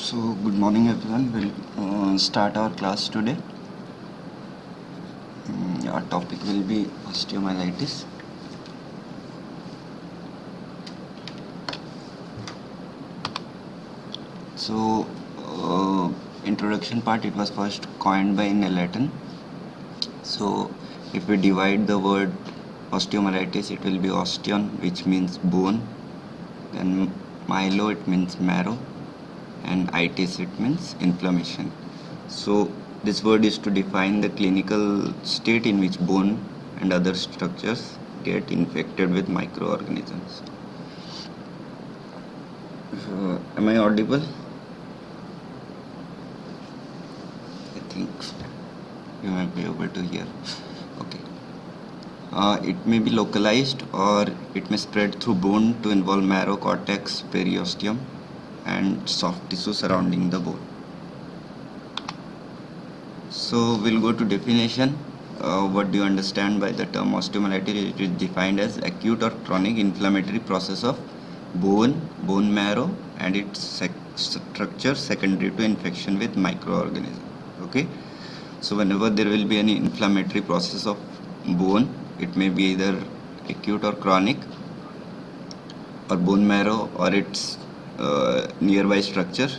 So, good morning everyone. We'll start our class today. Our topic will be osteomyelitis. So, introduction part, it was first coined by Latin. So, if we divide the word osteomyelitis, it will be osteon, which means bone, then myelo, it means marrow, and itis, it means inflammation. So this word is to define the clinical state in which bone and other structures get infected with microorganisms. Am I audible? I think you might be able to hear. Okay. It may be localized or it may spread through bone to involve marrow, cortex, periosteum, and soft tissue surrounding the bone. So we'll go to definition. What do you understand by the term osteomyelitis? It is defined as acute or chronic inflammatory process of bone, bone marrow, and its structure secondary to infection with microorganisms. Okay. So whenever there will be any inflammatory process of bone, it may be either acute or chronic, or bone marrow or its nearby structure.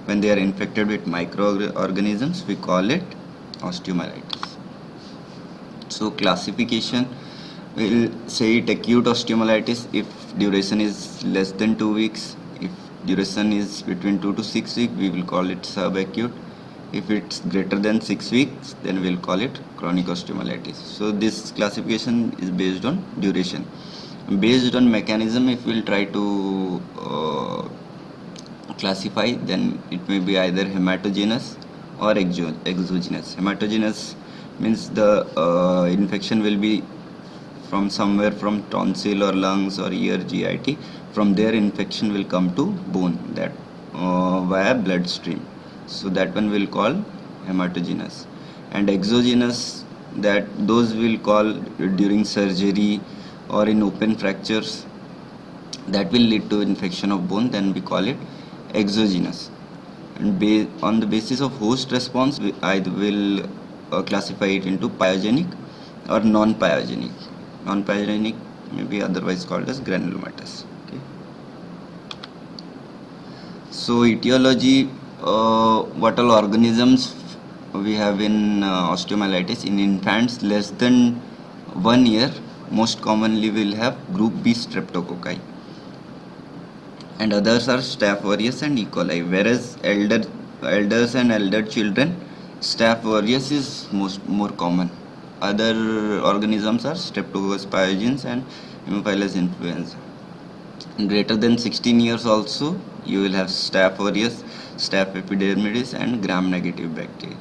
When they are infected with microorganisms, we call it osteomyelitis. So classification, we'll say it acute osteomyelitis if duration is less than 2 weeks. If duration is between 2 to 6 weeks, we will call it subacute. If it's greater than 6 weeks, then we'll call it chronic osteomyelitis. So this classification is based on duration. Based on mechanism, if we'll try to classify, then it may be either hematogenous or exogenous. Hematogenous means the infection will be from somewhere from tonsil or lungs or ear, GIT. From there infection will come to bone, that via bloodstream. So that one will call hematogenous. And exogenous, that those will call during surgery or in open fractures, that will lead to infection of bone, then we call it exogenous. And on the basis of host response, I will classify it into pyogenic or non-pyogenic. Non-pyogenic may be otherwise called as granulomatous. Okay. So etiology, what all organisms we have in osteomyelitis? In infants less than 1 year, most commonly will have group B streptococci, and others are Staph aureus and E. coli, whereas elders and elder children, Staph aureus is more common. Other organisms are Streptococcus pyogenes and Haemophilus influenza. Greater than 16 years also, you will have Staph aureus, Staph epidermidis, and gram-negative bacteria.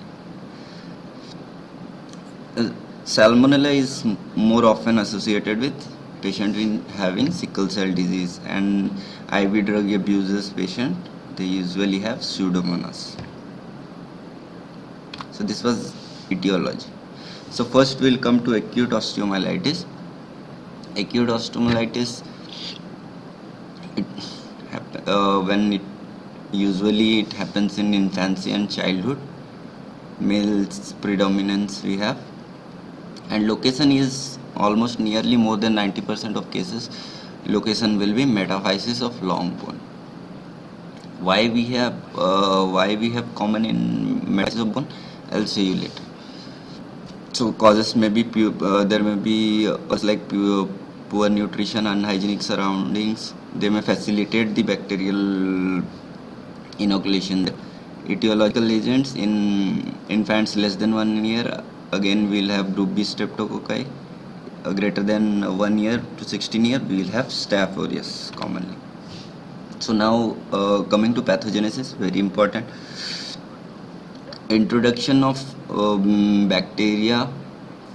Salmonella is more often associated with patient having sickle cell disease, and IV drug abuses patient, they usually have Pseudomonas. So this was etiology. So first we'll come to acute osteomyelitis. Acute osteomyelitis, when it usually it happens in infancy and childhood. Males predominance we have, and location is almost nearly more than 90% of cases. Location will be metaphysis of long bone. Why we have common in metaphysis of bone, I'll show you later. So causes may be there may be like poor nutrition, unhygienic surroundings. They may facilitate the bacterial inoculation. Etiological agents in infants less than 1 year, again we'll have group B streptococci. Greater than 1 year to 16 year, we will have Staph aureus commonly. So now coming to pathogenesis, very important. Introduction of bacteria.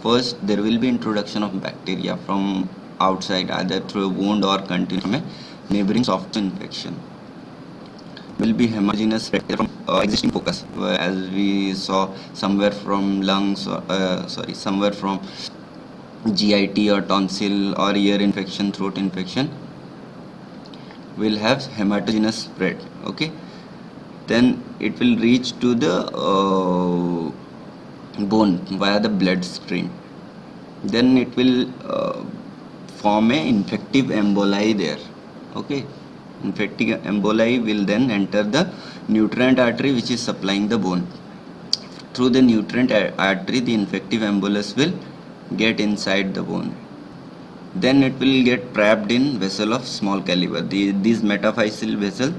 First, there will be introduction of bacteria from outside, either through a wound or continuing from a neighboring soft infection. Will be homogeneous from existing focus, as we saw somewhere from lungs, somewhere from GIT or tonsil or ear infection, throat infection, will have hematogenous spread. Okay. then it will reach to the bone via the blood stream. Then it will form a infective emboli there. Okay, infective emboli will then enter the nutrient artery which is supplying the bone. Through the nutrient artery, the infective embolus will get inside the bone. Then it will get trapped in vessel of small caliber. These metaphyseal vessel,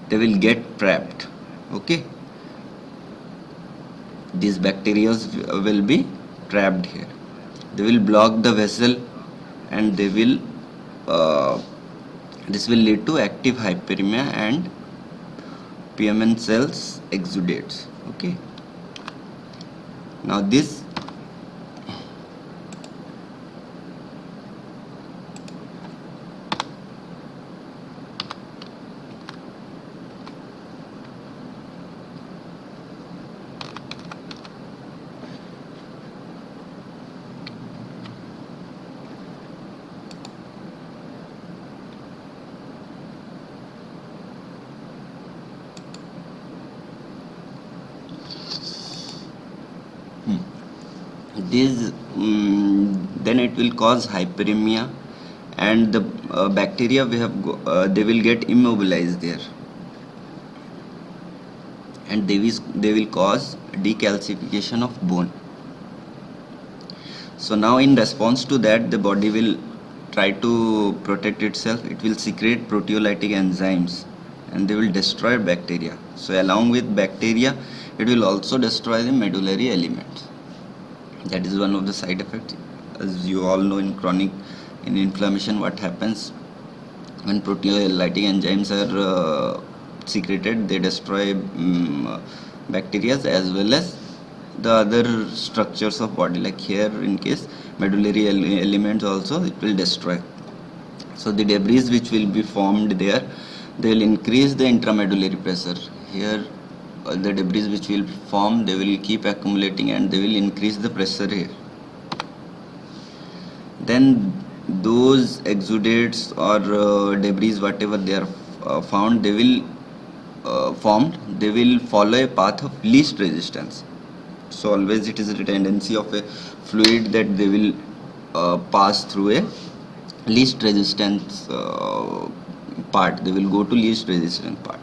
they will get trapped. Okay, these bacteria will be trapped here. They will block the vessel, and they will this will lead to active hyperemia and PMN cells exudates. Okay, now this then it will cause hyperemia, and the bacteria we have they will get immobilized there, and they will cause decalcification of bone. So now in response to that, the body will try to protect itself. It will secrete proteolytic enzymes, and they will destroy bacteria. So along with bacteria, it will also destroy the medullary elements. That is one of the side effects. As you all know, in inflammation, what happens when proteolytic enzymes are secreted, they destroy bacteria as well as the other structures of body. Like here, in case medullary elements also, it will destroy. So the debris which will be formed there, they will increase the intramedullary pressure. Here the debris which will form, they will keep accumulating, and they will increase the pressure here. Then those exudates or debris, whatever they are found, they will formed, they will follow a path of least resistance. So always it is a tendency of a fluid that they will pass through a least resistance part. They will go to least resistance part.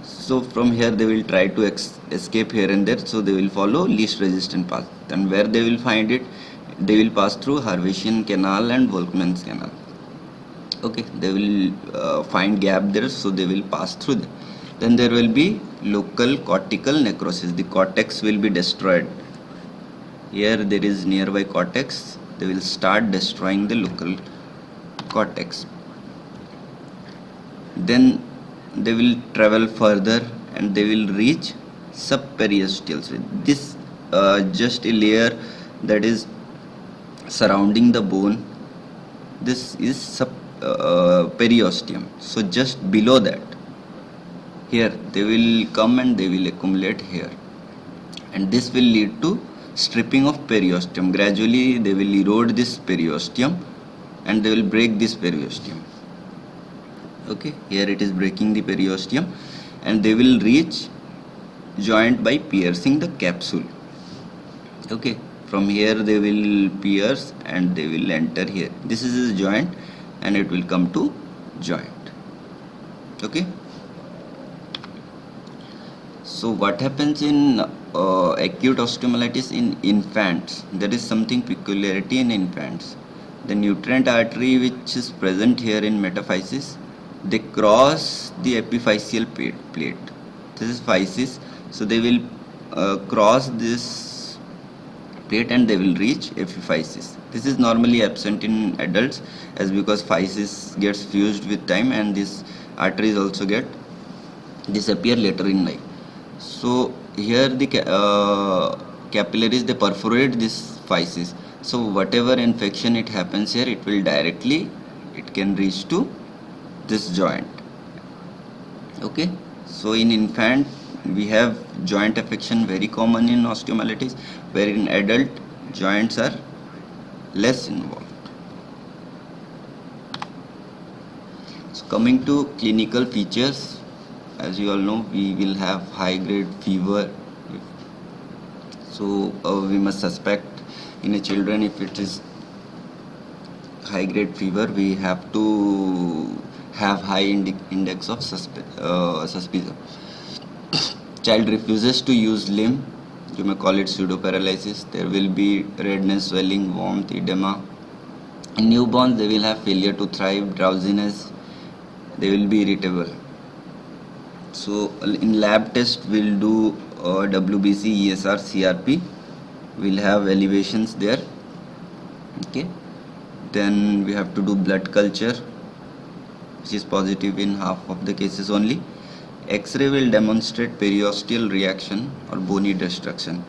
So from here they will try to escape here and there. So they will follow least resistant path. And where they will find it, they will pass through Harvesian canal and Volkmann's canal. Okay, they will find gap there, so they will pass through them. Then there will be local cortical necrosis. The cortex will be destroyed. Here there is nearby cortex. They will start destroying the local cortex. Then they will travel further, and they will reach subperiosteal. So this just a layer that is surrounding the bone. This is periosteum. So just below that, here they will come and they will accumulate here, and this will lead to stripping of periosteum. Gradually they will erode this periosteum, and they will break this periosteum. Okay, here it is breaking the periosteum, and they will reach joint by piercing the capsule. Okay, from here they will pierce and they will enter here. This is a joint, and it will come to joint. Okay, so what happens in acute osteomyelitis in infants? There is something peculiarity in infants. The nutrient artery which is present here in metaphysis, they cross the epiphyseal plate. This is physis, so they will cross this plate and they will reach epiphysis. This is normally absent in adults, as because physis gets fused with time, and these arteries also get disappear later in life. So here the capillaries, they perforate this physis. So whatever infection it happens here, it will directly, it can reach to this joint. Okay, so in infant we have joint affection very common in osteomyelitis, where in adult joints are less involved. So coming to clinical features, as you all know, we will have high grade fever. So we must suspect in a children, if it is high grade fever, we have to have high index of suspicion. Child refuses to use limb, you may call it pseudoparalysis. There will be redness, swelling, warmth, edema. In newborns, they will have failure to thrive, drowsiness, they will be irritable. So in lab test, we'll do WBC, ESR, CRP. We'll have elevations there. Okay. Then we have to do blood culture, which is positive in half of the cases only. X-ray will demonstrate periosteal reaction or bony destruction.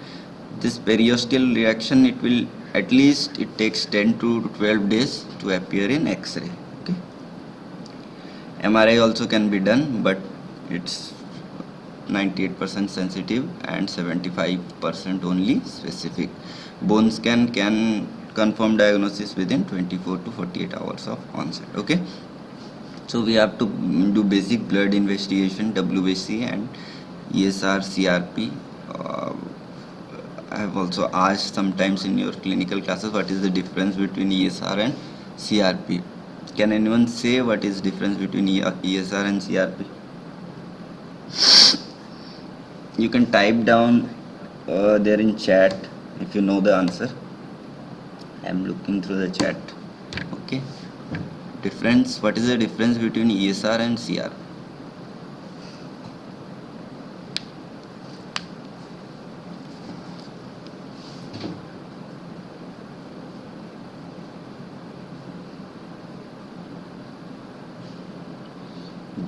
This periosteal reaction, it will at least it takes 10 to 12 days to appear in X-ray. Okay. MRI also can be done, but it's 98% sensitive and 75% only specific. Bone scan can confirm diagnosis within 24 to 48 hours of onset. Okay. So we have to do basic blood investigation, WBC and ESR, CRP. I have also asked sometimes in your clinical classes what is the difference between ESR and CRP. Can anyone say what is difference between ESR and CRP? You can type down there in chat if you know the answer. I am looking through the chat. Okay. Difference. What is the difference between ESR and CRP?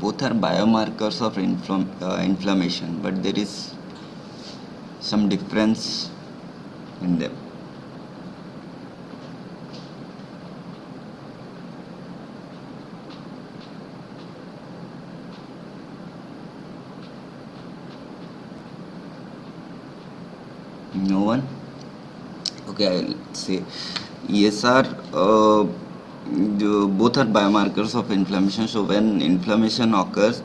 Both are biomarkers of inflammation, but there is some difference in them. No one? Okay, I'll say ESR, both are biomarkers of inflammation. So when inflammation occurs,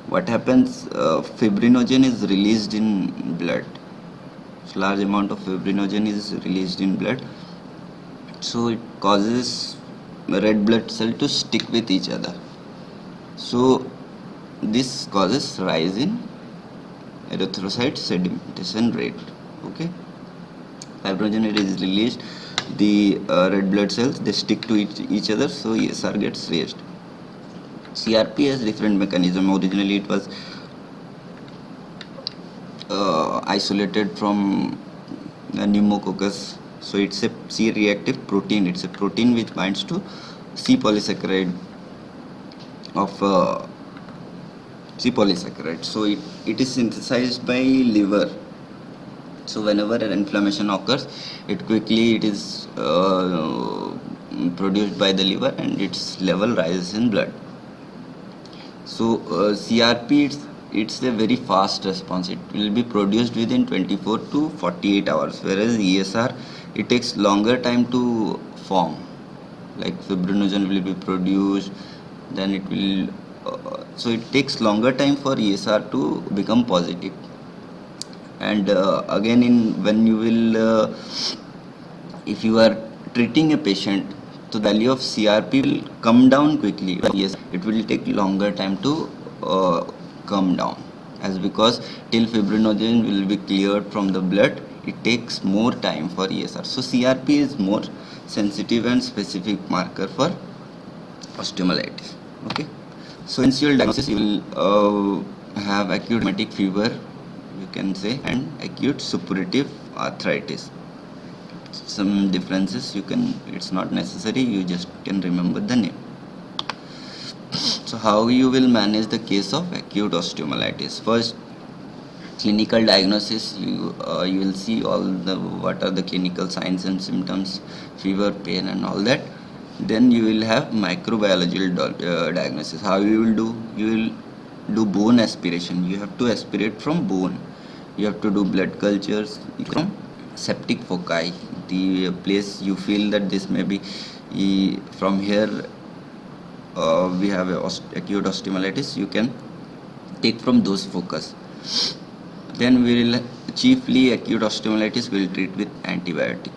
what happens, fibrinogen is released in blood. So large amount of fibrinogen is released in blood. So it causes red blood cell to stick with each other. So this causes rise in erythrocyte sedimentation rate. Okay, fibrinogen is released, the red blood cells, they stick to each other, so ESR gets raised. CRP has different mechanism. Originally it was isolated from pneumococcus, so it's a C-reactive protein. It's a protein which binds to C polysaccharide of C polysaccharide. So it is synthesized by liver. So whenever an inflammation occurs, it is produced by the liver and its level rises in blood. So CRP, it's a very fast response. It will be produced within 24 to 48 hours, whereas ESR, it takes longer time to form. Like fibrinogen will be produced, then it will so it takes longer time for ESR to become positive. And again, when you will if you are treating a patient, so the value of CRP will come down quickly. Yes, it will take longer time to come down, as because till fibrinogen will be cleared from the blood, it takes more time for ESR. So CRP is more sensitive and specific marker for osteomyelitis. Okay. So initial diagnosis, you will have acute rheumatic fever, you can say, and acute suppurative arthritis. Some differences you can, it's not necessary, you just can remember the name. So how you will manage the case of acute osteomyelitis? First, clinical diagnosis, you will see all the what are the clinical signs and symptoms, fever, pain and all that. Then you will have microbiological diagnosis. How you will do? You will do bone aspiration. You have to aspirate from bone. You have to do blood cultures from septic foci, the place you feel that this may be from here we have acute osteomyelitis. You can take from those focus. Then we will chiefly acute osteomyelitis will treat with antibiotic.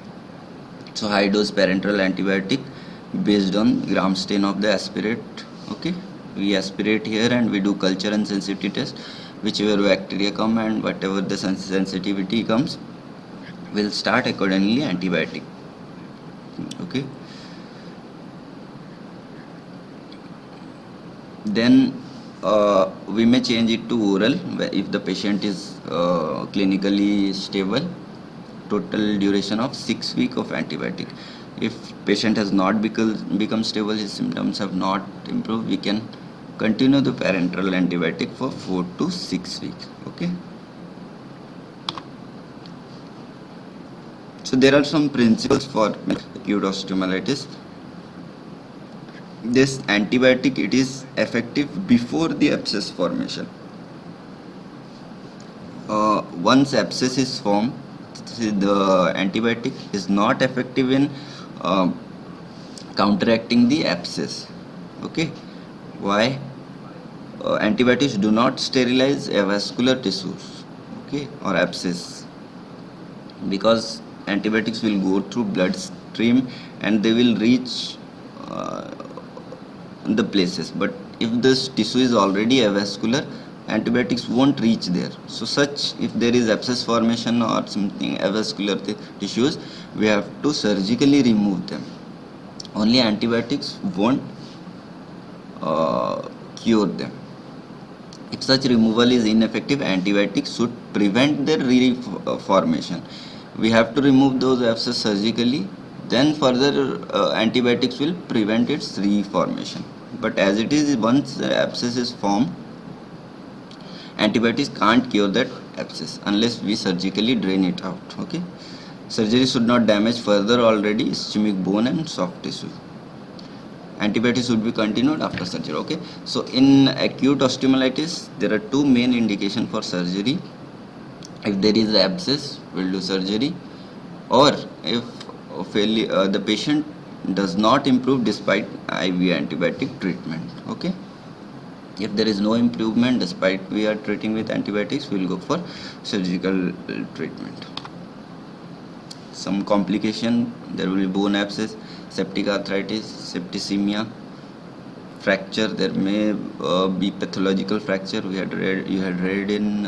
So high dose parenteral antibiotic based on gram stain of the aspirate. Okay, we aspirate here and we do culture and sensitivity test. Whichever bacteria come and whatever the sensitivity comes, we'll start accordingly antibiotic. Okay. Then we may change it to oral if the patient is clinically stable. Total duration of 6 weeks of antibiotic. If patient has not become stable, his symptoms have not improved, we can continue the parenteral antibiotic for 4 to 6 weeks. Okay. So there are some principles for acute osteomyelitis. This antibiotic, it is effective before the abscess formation. Once abscess is formed, the antibiotic is not effective in counteracting the abscess. Okay. Why? Antibiotics do not sterilize avascular tissues, okay, or abscess, because antibiotics will go through bloodstream and they will reach the places. But if this tissue is already avascular, antibiotics won't reach there. So such, if there is abscess formation or something avascular tissues, we have to surgically remove them. Only antibiotics won't cure them. If such removal is ineffective, antibiotics should prevent their reformation. We have to remove those abscess surgically, then further antibiotics will prevent its reformation. But as it is, once the abscess is formed, antibiotics can't cure that abscess unless we surgically drain it out. Okay. Surgery should not damage further already ischemic bone and soft tissue. Antibiotics should be continued after surgery. Okay. So in acute osteomyelitis, there are two main indications for surgery. If there is abscess, we'll do surgery, or if the patient does not improve despite IV antibiotic treatment. Okay. If there is no improvement despite we are treating with antibiotics, we will go for surgical treatment. Some complication, there will be bone abscess, septic arthritis, septicemia, fracture. There may be pathological fracture. You had read in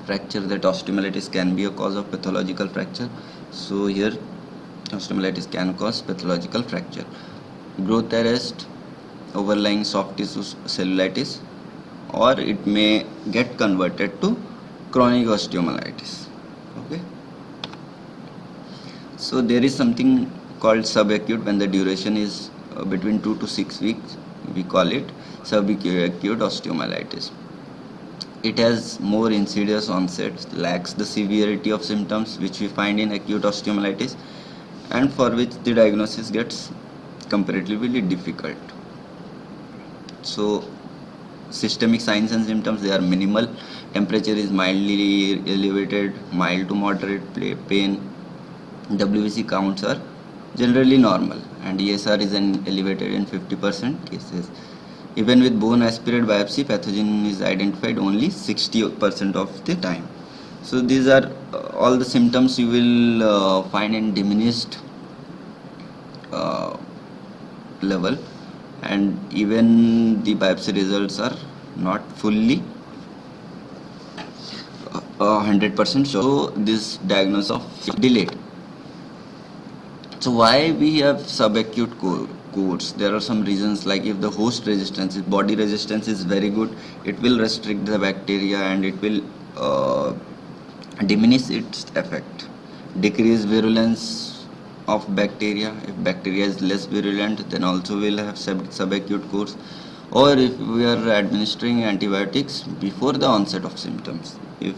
fracture that osteomyelitis can be a cause of pathological fracture. So here osteomyelitis can cause pathological fracture. Growth arrest, overlying soft tissue cellulitis, or it may get converted to chronic osteomyelitis. Okay. So there is something called subacute when the duration is between 2 to 6 weeks. We call it subacute osteomyelitis. It has more insidious onset, lacks the severity of symptoms which we find in acute osteomyelitis, and for which the diagnosis gets comparatively difficult. So systemic signs and symptoms, they are minimal. Temperature is mildly elevated, mild to moderate pain. WBC counts are generally normal, and ESR is elevated in 50% cases. Even with bone aspirate biopsy, pathogen is identified only 60% of the time. So these are all the symptoms you will find in diminished level, and even the biopsy results are not fully 100%. So this diagnosis of delayed. So why we have subacute cohorts? There are some reasons, like if the host resistance, if body resistance is very good, it will restrict the bacteria and it will diminish its effect. Decrease virulence of bacteria. If bacteria is less virulent, then also we'll have subacute course. Or if we are administering antibiotics before the onset of symptoms, if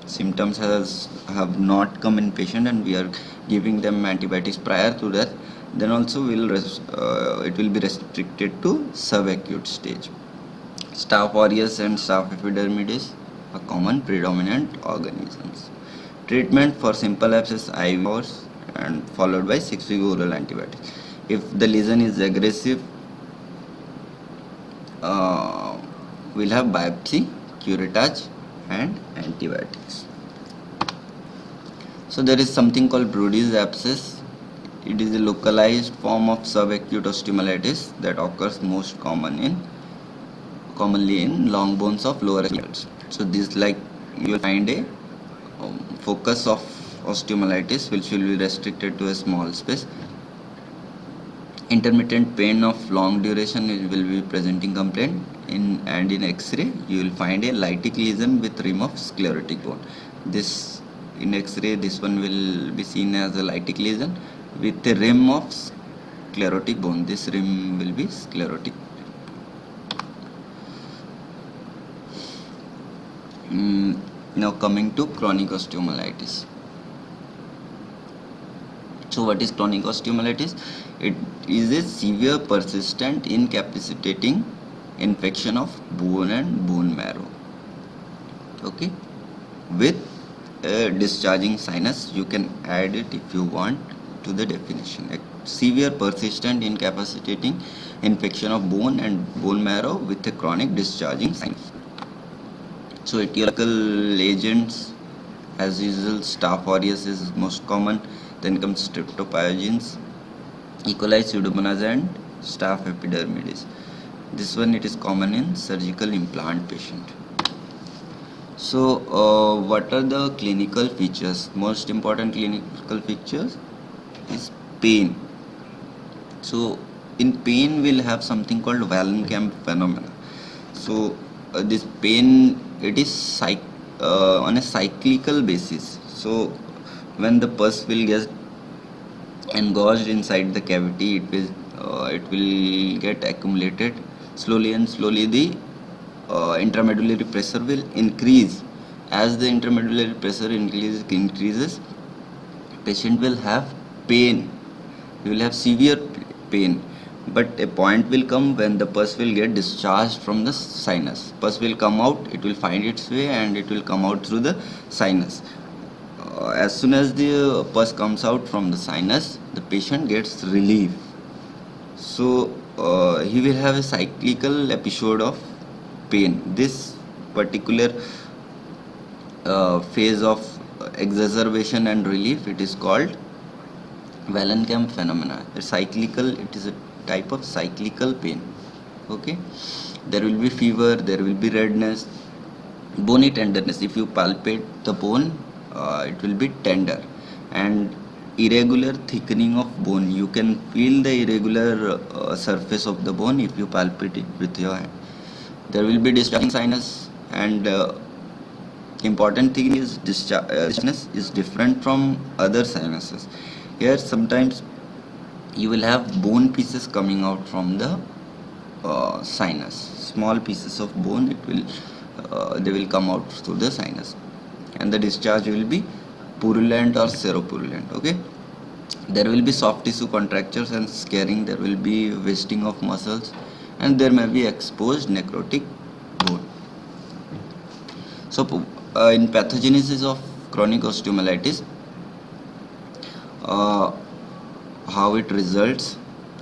symptoms have not come in patient and we are giving them antibiotics prior to that, then also it will be restricted to subacute stage. Staph aureus and Staph epidermidis are common predominant organisms. Treatment for simple abscess, IV hours, and followed by 6-week oral antibiotics. If the lesion is aggressive, we'll have biopsy, curettage, and antibiotics. So there is something called Brodie's abscess. It is a localized form of subacute osteomyelitis that occurs most commonly in long bones of lower adults. So this, like, you will find a focus of osteomyelitis which will be restricted to a small space. Intermittent pain of long duration will be presenting complaint and in X-ray you will find a lytic lesion with rim of sclerotic bone. This in X-ray, this one will be seen as a lytic lesion with a rim of sclerotic bone. This rim will be sclerotic. Now coming to chronic osteomyelitis. So what is chronic osteomyelitis? It is a severe, persistent, incapacitating infection of bone and bone marrow, okay, with a discharging sinus. You can add it if you want to the definition. A severe, persistent, incapacitating infection of bone and bone marrow with a chronic discharging sinus. So etiological agents, as usual, Staph aureus is most common. Then comes streptopyogenes, E. coli, Pseudomonas, and Staph epidermidis. This one, it is common in surgical implant patient. So what are the clinical features? Most important clinical features is pain. So in pain we'll have something called Wallenkamp phenomena. So this pain, it is on a cyclical basis. So when the pus will get engorged inside the cavity, it will get accumulated slowly, and slowly the intramedullary pressure will increase. As the intramedullary pressure increases, patient will have pain. He will have severe pain. But a point will come when the pus will get discharged from the sinus. Pus will come out, it will find its way, and it will come out through the sinus. As soon as the pus comes out from the sinus, the patient gets relief. So he will have a cyclical episode of pain. This particular phase of exacerbation and relief, it is called Wallenkamp phenomena. It's cyclical. It is a type of cyclical pain. Okay, there will be fever, there will be redness, bony tenderness. If you palpate the bone, it will be tender, and irregular thickening of bone. You can feel the irregular surface of the bone if you palpate it with your hand. There will be discharging sinus, and important thing is discharge is different from other sinuses. Here sometimes you will have bone pieces coming out from the sinus. Small pieces of bone, they will come out through the sinus, and the discharge will be purulent or seropurulent. Okay, there will be soft tissue contractures and scarring. There will be wasting of muscles, and there may be exposed necrotic bone. So in pathogenesis of chronic osteomyelitis, how it results.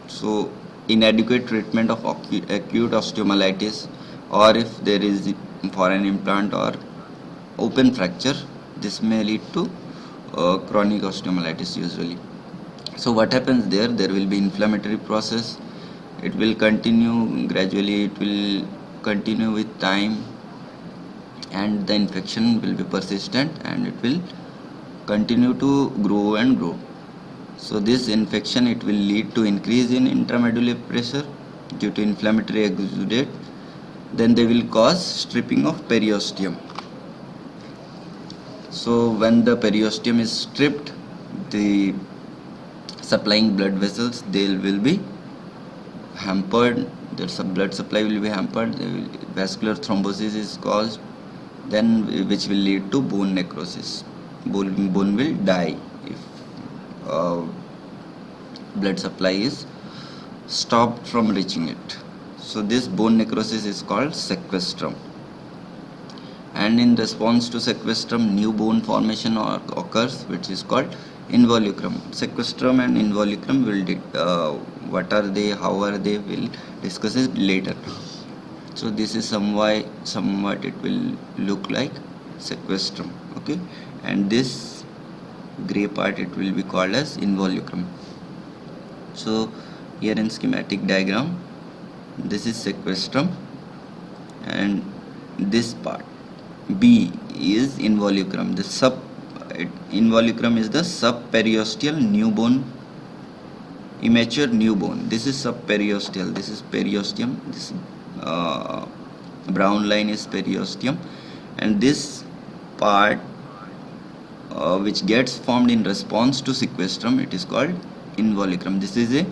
So inadequate treatment of acute osteomyelitis, or if there is foreign implant or open fracture, this may lead to chronic osteomyelitis usually. So what happens there? There will be inflammatory process. It will continue gradually, it will continue with time, and the infection will be persistent, and it will continue to grow and grow. So this infection, it will lead to increase in intramedullary pressure due to inflammatory exudate. Then they will cause stripping of periosteum. So when the periosteum is stripped, the supplying blood vessels, they will be hampered. Their blood supply will be hampered. Vascular thrombosis is caused, then which will lead to bone necrosis. Bone will die if blood supply is stopped from reaching it. So this bone necrosis is called sequestrum, and in response to sequestrum, new bone formation occurs, which is called involucrum. Sequestrum and involucrum will what are they, how are they, will discuss it later. So this is somewhat it will look like sequestrum, okay, and this gray part it will be called as involucrum. So here in schematic diagram, this is sequestrum, and this part B is involucrum. The involucrum is the subperiosteal newborn, immature newborn. This is subperiosteal, this is periosteum, this brown line is periosteum, and this part which gets formed in response to sequestrum, it is called involucrum. This is a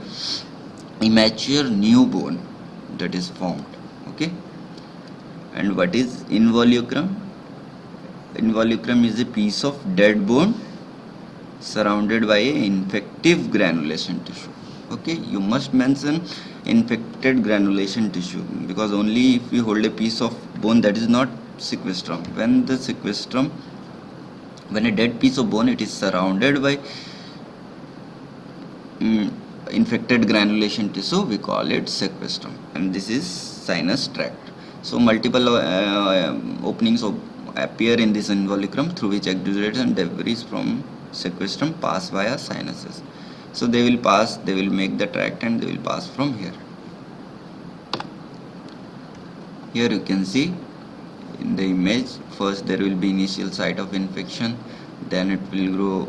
immature newborn that is formed, okay. And what is involucrum? Involucrum is a piece of dead bone surrounded by a infective granulation tissue, okay. You must mention infected granulation tissue, because only if you hold a piece of bone, that is not sequestrum. When a dead piece of bone, it is surrounded by infected granulation tissue, we call it sequestrum. And this is sinus tract. So multiple openings appear in this involucrum, through which exudates and debris from sequestrum pass via sinuses. So they will make the tract, and they will pass from here. Here you can see in the image, first there will be initial site of infection, then it will grow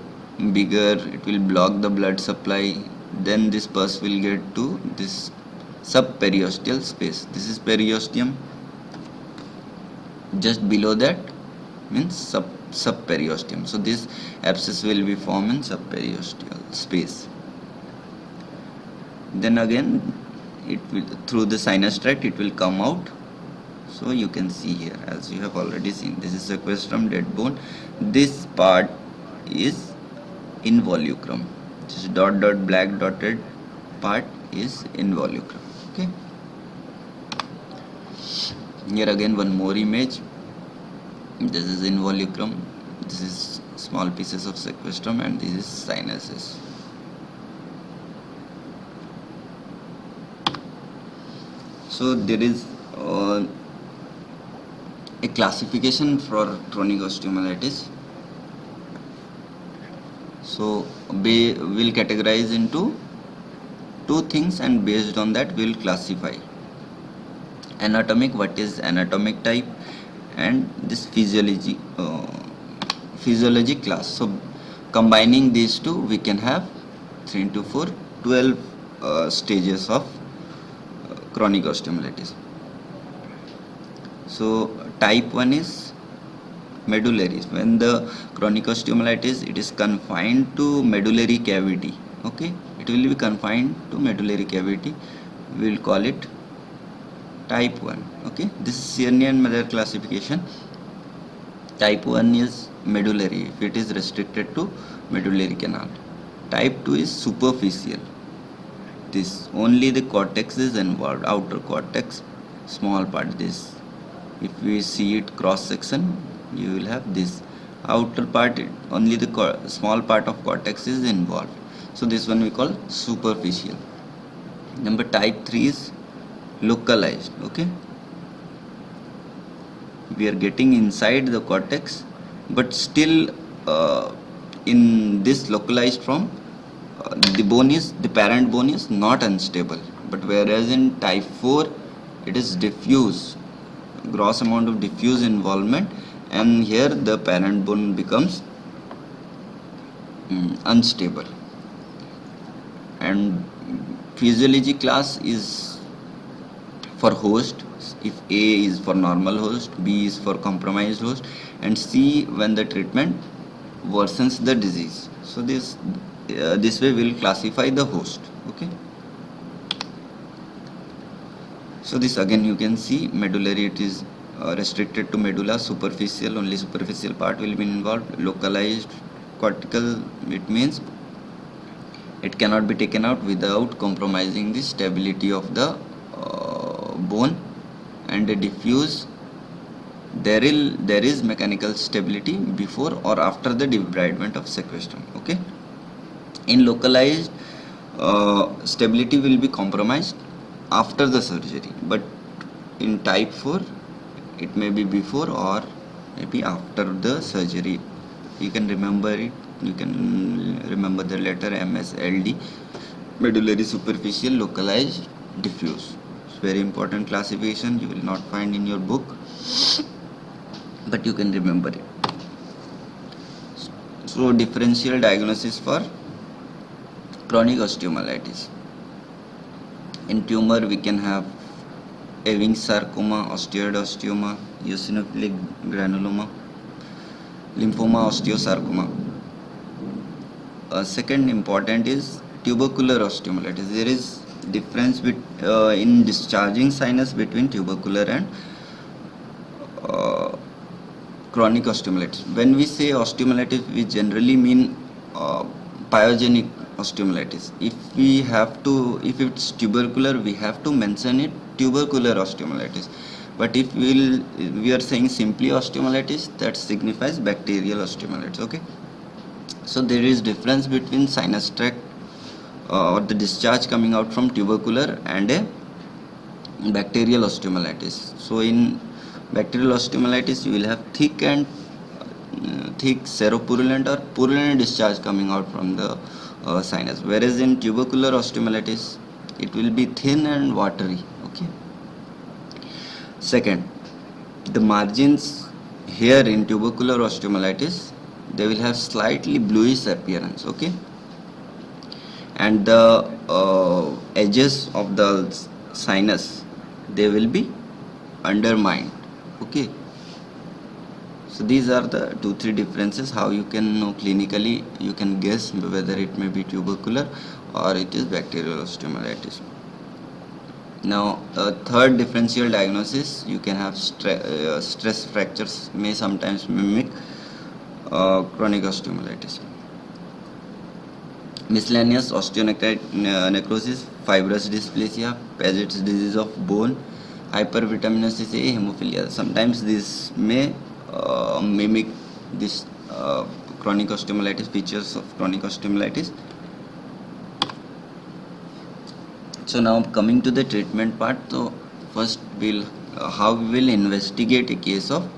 bigger, it will block the blood supply, then this pus will get to this subperiosteal space. This is periosteum, just below that means subperiosteum. So this abscess will be formed in subperiosteal space. Then again it will, through the sinus tract, it will come out. So you can see here, as you have already seen, this is sequestrum, dead bone. This part is involucrum. This black dotted part is involucrum, okay. Here again one more image. This is involucrum, this is small pieces of sequestrum, and this is sinuses. So there is a classification for chronic osteomyelitis. So we will categorize into two things, and based on that we will classify anatomic, what is anatomic type, and this physiology class. So combining these two, we can have 3 into 4, 12 stages of chronic osteomyelitis. So type 1 is medullary. When the chronic osteomyelitis, it is confined to medullary cavity, okay, it will be confined to medullary cavity, we will call it type 1, okay. This is Tierney and Miller classification. Type 1 is medullary, if it is restricted to medullary canal. Type 2 is superficial, this only the cortex is involved, outer cortex, small part. This, if we see it cross section, you will have this outer part, only the small part of cortex is involved. So this one we call superficial. Number type 3 is localized, okay. We are getting inside the cortex, but still in this localized form, the parent bone is not unstable. But whereas in type 4, it is diffuse, gross amount of diffuse involvement, and here the parent bone becomes unstable. And physiology class is for host. If A is for normal host, B is for compromised host, and C when the treatment worsens the disease. So this way we will classify the host, okay. So this again you can see medullary, it is restricted to medulla. Superficial, only superficial part will be involved. Localized cortical, it means it cannot be taken out without compromising the stability of the bone. And a diffuse, there is mechanical stability before or after the debridement of sequestrum, okay. In localized, stability will be compromised after the surgery, but in type 4 it may be before or maybe after the surgery. You can remember it, you can remember the letter MSLD, medullary superficial localized diffuse. It's very important classification, you will not find in your book, but you can remember it. So differential diagnosis for chronic osteomyelitis. In tumor we can have Ewing sarcoma, osteoid osteoma, eosinophilic granuloma, lymphoma, osteosarcoma. Second important is tubercular osteomyelitis. There is difference in discharging sinus between tubercular and chronic osteomyelitis. When we say osteomyelitis, we generally mean pyogenic osteomyelitis. If it's tubercular, we have to mention it tubercular osteomyelitis. But if we are saying simply osteomyelitis, that signifies bacterial osteomyelitis. Okay. So there is difference between sinus tract or the discharge coming out from tubercular and a bacterial osteomyelitis. So in bacterial osteomyelitis, you will have thick seropurulent or purulent discharge coming out from the sinus, whereas in tubercular osteomyelitis it will be thin and watery. Okay. Second, the margins here in tubercular osteomyelitis, they will have slightly bluish appearance. Okay, and the edges of the sinus, they will be undermined. Okay, so these are the 2-3 differences. How you can know clinically, you can guess whether it may be tubercular or it is bacterial osteomyelitis. Now third differential diagnosis, you can have stress fractures may sometimes mimic chronic osteomyelitis. Miscellaneous osteonecrosis, fibrous dysplasia, Paget's disease of bone, hypervitaminosis A, hemophilia. Sometimes this may mimic this chronic osteomyelitis, features of chronic osteomyelitis. So now coming to the treatment part, so first how we will investigate a case of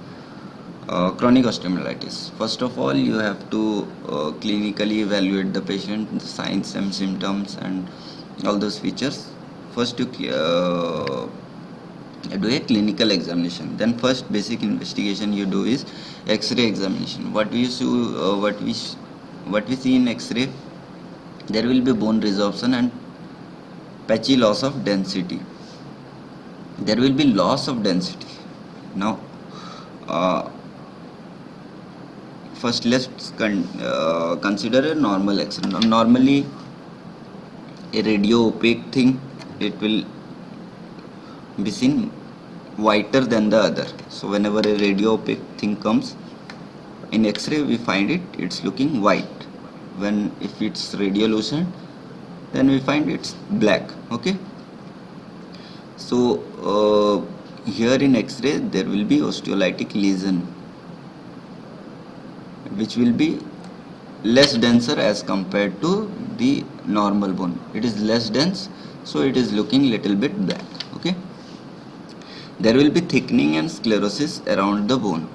chronic osteomyelitis. First of all, you have to clinically evaluate the patient, the signs and symptoms and all those features. First you do a clinical examination. Then first basic investigation you do is X-ray examination. What we see in X-ray, there will be bone resorption and patchy loss of density. There will be loss of density. Now first let's consider a normal X-ray. Normally a radio opaque thing, it will be seen whiter than the other. So whenever a radio opaque thing comes in X-ray, we find it's looking white. If it's radiolucent, then we find it's black. Okay, so here in X-ray there will be osteolytic lesion, which will be less denser as compared to the normal bone. It is less dense, so it is looking little bit black. Okay, there will be thickening and sclerosis around the bone.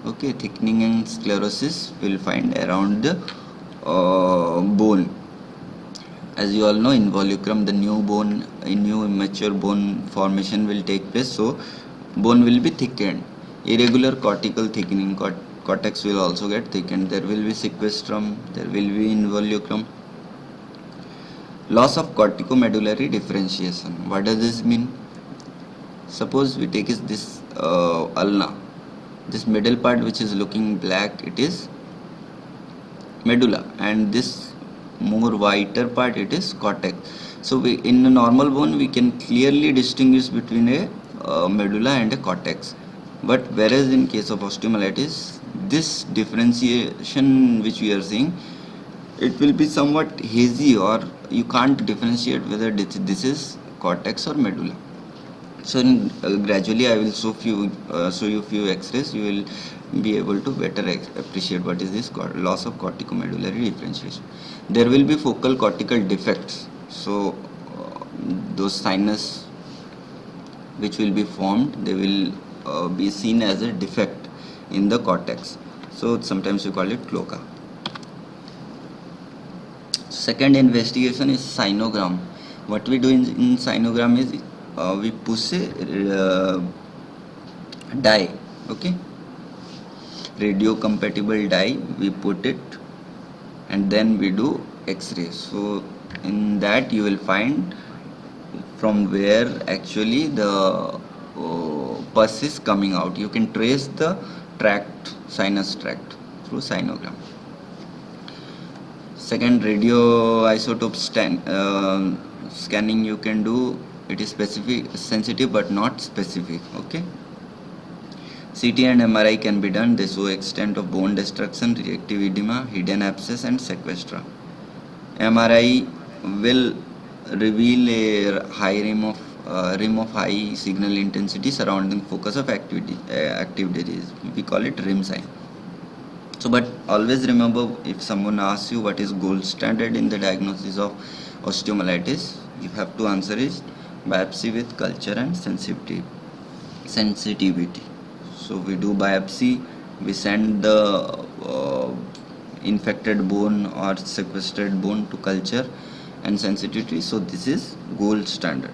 Okay, thickening and sclerosis will find around the bone. As you all know, involucrum, the new immature bone formation will take place, so bone will be thickened. Irregular cortical thickening, cortex will also get thickened. There will be sequestrum, there will be involucrum. Loss of corticomedullary differentiation. What does this mean? Suppose we take this ulna, this middle part which is looking black, it is medulla, and this more whiter part, it is cortex. So in a normal bone we can clearly distinguish between a medulla and a cortex, but whereas in case of osteomyelitis, this differentiation which we are seeing, it will be somewhat hazy, or you can't differentiate whether this is cortex or medulla. So gradually I will show you few X-rays. You will be able to better appreciate what is this loss of corticomedullary differentiation. There will be focal cortical defects. So those sinus which will be formed, they will be seen as a defect in the cortex. So sometimes we call it cloaca. Second investigation is cyanogram. What we do in cyanogram is we push a dye, okay, radio compatible dye, we put it, and then we do x-ray. So in that you will find from where actually the pus is coming out. You can trace the tract, sinus tract, through cyanogram. Second, radioisotope scanning you can do. It is specific, sensitive but not specific, okay. CT and MRI can be done. They show extent of bone destruction, reactive edema, hidden abscess and sequestra. MRI will reveal a high rim of high signal intensity surrounding focus of activities. We call it rim sign. So, but always remember, if someone asks you what is gold standard in the diagnosis of osteomyelitis, you have to answer is biopsy with culture and sensitivity. So we do biopsy, we send the infected bone or sequestered bone to culture and sensitivity. So this is gold standard.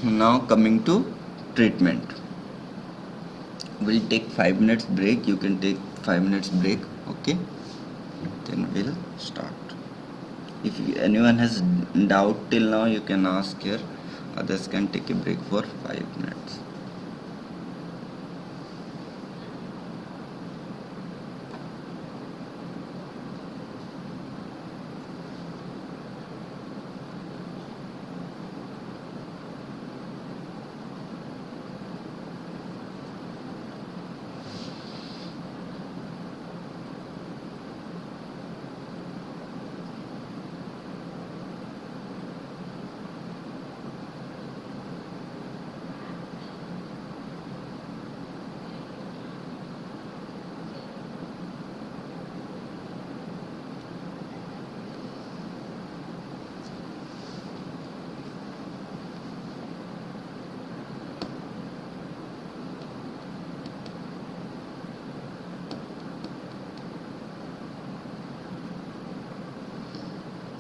Now coming to treatment. We'll take 5 minutes break. You can take 5 minutes break, okay, then we'll start. If anyone has doubt till now, you can ask here, others can take a break for 5 minutes.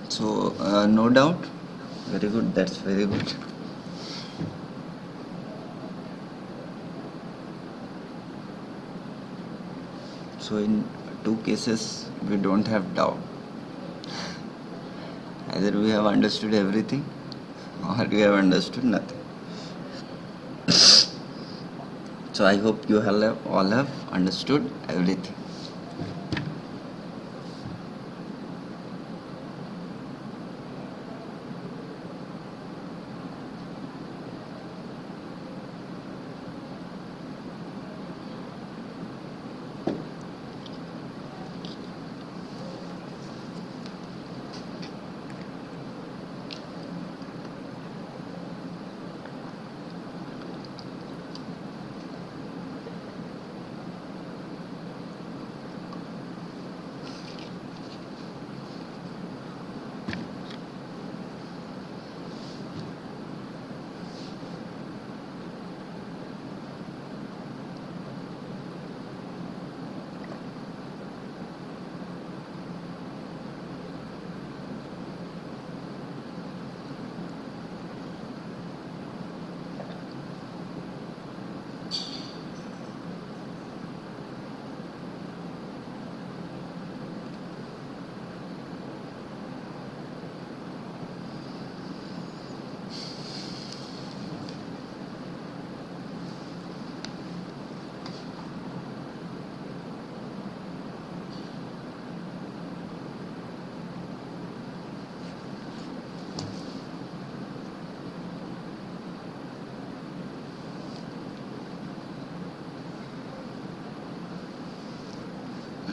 So no doubt, very good, that's very good. So in 2 cases we don't have doubt. Either we have understood everything or we have understood nothing. So I hope you all have understood everything.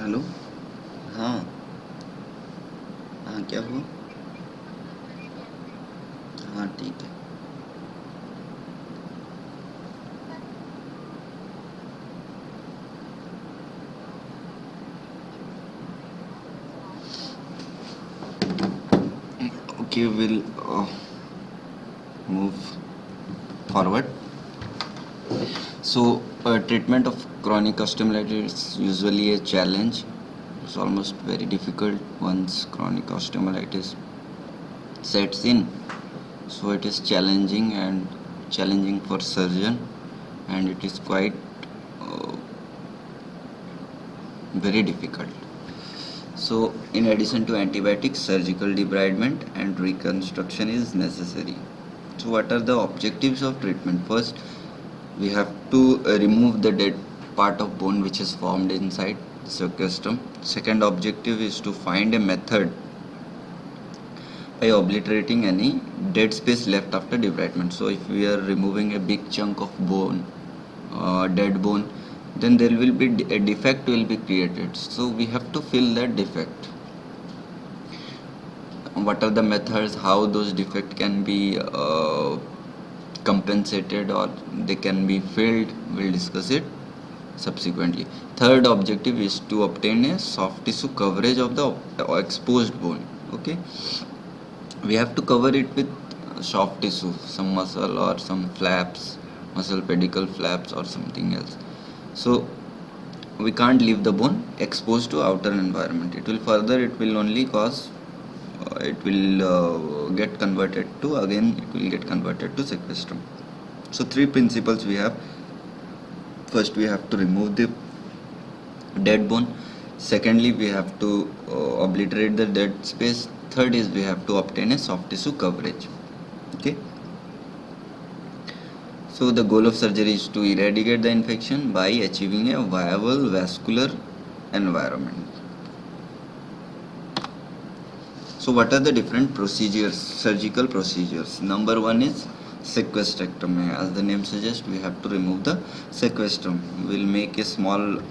Hello, हाँ हाँ, क्या हुआ? हाँ ठीक है. Okay, we'll move forward. So treatment of chronic osteomyelitis is usually a challenge. It's almost very difficult once chronic osteomyelitis sets in. So it is challenging for surgeon, and it is quite very difficult. So in addition to antibiotics, surgical debridement and reconstruction is necessary. So what are the objectives of treatment? First, we have to remove the dead part of bone which is formed inside the cercostrum. Second objective is to find a method by obliterating any dead space left after debridement. So if we are removing a big chunk of bone, dead bone, then there will be a defect will be created. So we have to fill that defect. What are the methods how those defects can be compensated or they can be filled? We'll discuss it subsequently. Third objective is to obtain a soft tissue coverage of the exposed bone. Okay, we have to cover it with soft tissue, some muscle or some flaps, muscle pedicle flaps or something else. So we can't leave the bone exposed to outer environment. It will only cause it will get converted to sequestrum. So three principles we have. First, we have to remove the dead bone. Secondly, we have to obliterate the dead space. Third is we have to obtain a soft tissue coverage. Okay. So the goal of surgery is to eradicate the infection by achieving a viable vascular environment. So what are the different procedures, surgical procedures? Number one is sequestrectomy. As the name suggests, we have to remove the sequestrum. We'll make a small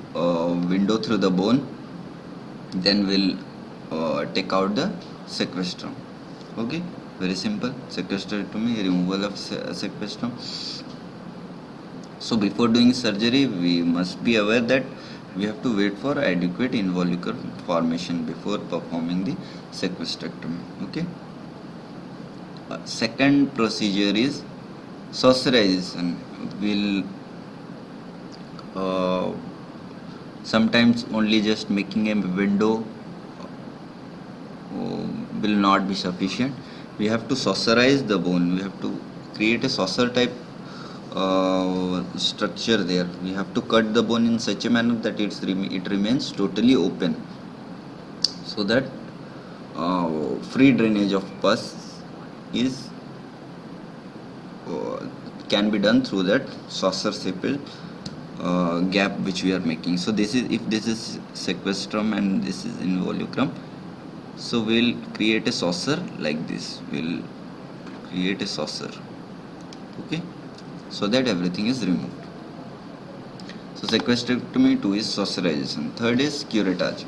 window through the bone, then we'll take out the sequestrum. Okay, very simple. Sequestrectomy, removal of sequestrum. So before doing surgery, we must be aware that we have to wait for adequate involucral formation before performing the sequestrectomy. Okay. Second procedure is saucerization. We'll sometimes only just making a window will not be sufficient. We have to saucerize the bone. We have to create a saucer type structure there. We have to cut the bone in such a manner that it remains totally open, so that free drainage of pus is can be done through that saucer shaped gap which we are making. So this is, if this is sequestrum and this is involucrum, so we'll create a saucer like this. We'll create a saucer. Okay, so that everything is removed. So sequestrectomy 2 is saucerization. Third is curettage.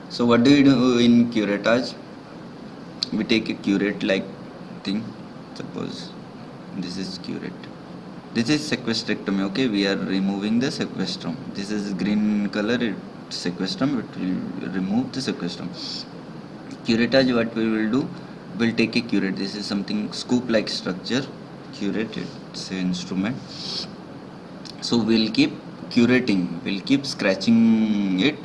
So what do we do in curettage? We take a curette like thing. Suppose this is curette. This is sequestrectomy. Okay, we are removing the sequestrum. This is green color sequestrum. It will remove the sequestrum. Curettage, what we will do? We'll take a curette. This is something scoop like structure. Curette, it's an instrument. So we'll keep curating, we'll keep scratching it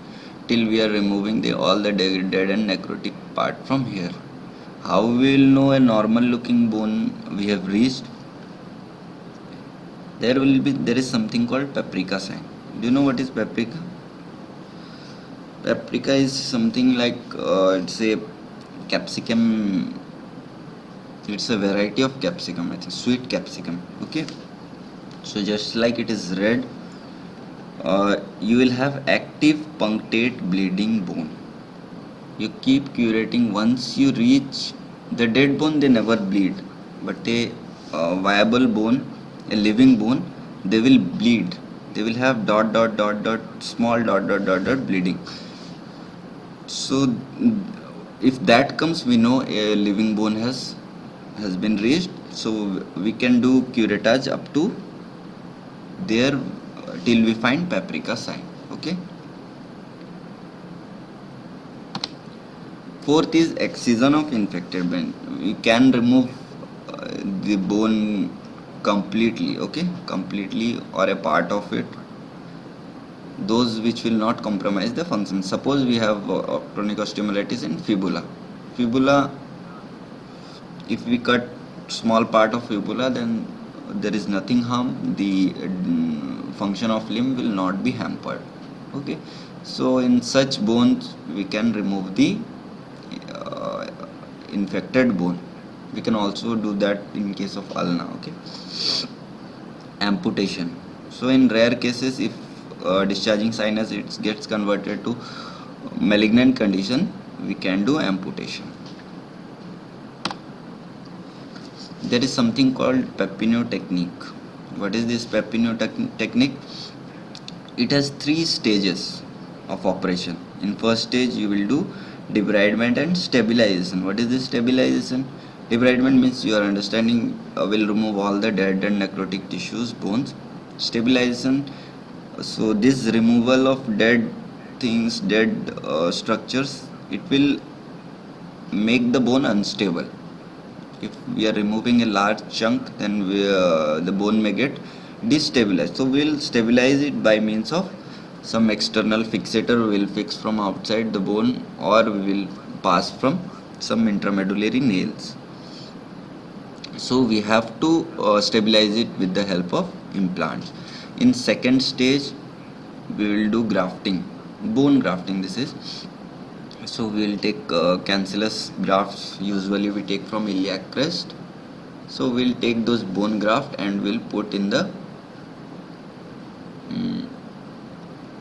till we are removing all the dead and necrotic part from here. How we will know a normal looking bone we have reached? There is something called paprika sign. Do you know what is paprika? Paprika is something like it's a capsicum. It's a variety of capsicum, I think, sweet capsicum. Okay, so just like it is red, you will have active punctate bleeding bone. You keep curating. Once you reach the dead bone, they never bleed, but a viable bone, a living bone, they will bleed. They will have small bleeding. So if that comes, we know a living bone has been reached. So we can do curettage up to there till we find paprika sign. Okay. Fourth is excision of infected bone. We can remove the bone completely, okay, completely or a part of it, those which will not compromise the function. Suppose we have chronic osteomyelitis in fibula. If we cut small part of fibula, then there is nothing harm, the function of limb will not be hampered, okay. So in such bones we can remove the uh, infected bone. We can also do that in case of ulna, okay. Amputation. So in rare cases, if discharging sinus it gets converted to malignant condition, we can do amputation. There is something called Papineau technique. What is this Papineau technique? It has 3 stages of operation. In first stage you will do debridement and stabilization. What is this stabilization? Debridement means you are understanding will remove all the dead and necrotic tissues, bones. Stabilization, so this removal of dead things, dead structures, it will make the bone unstable. If we are removing a large chunk, then the bone may get destabilized. So we will stabilize it by means of some external fixator we will fix from outside the bone, or we will pass from some intramedullary nails. So we have to stabilize it with the help of implants. In second stage we will do grafting, bone grafting this is. So we will take cancellous grafts, usually we take from iliac crest. So we will take those bone graft and we will put in the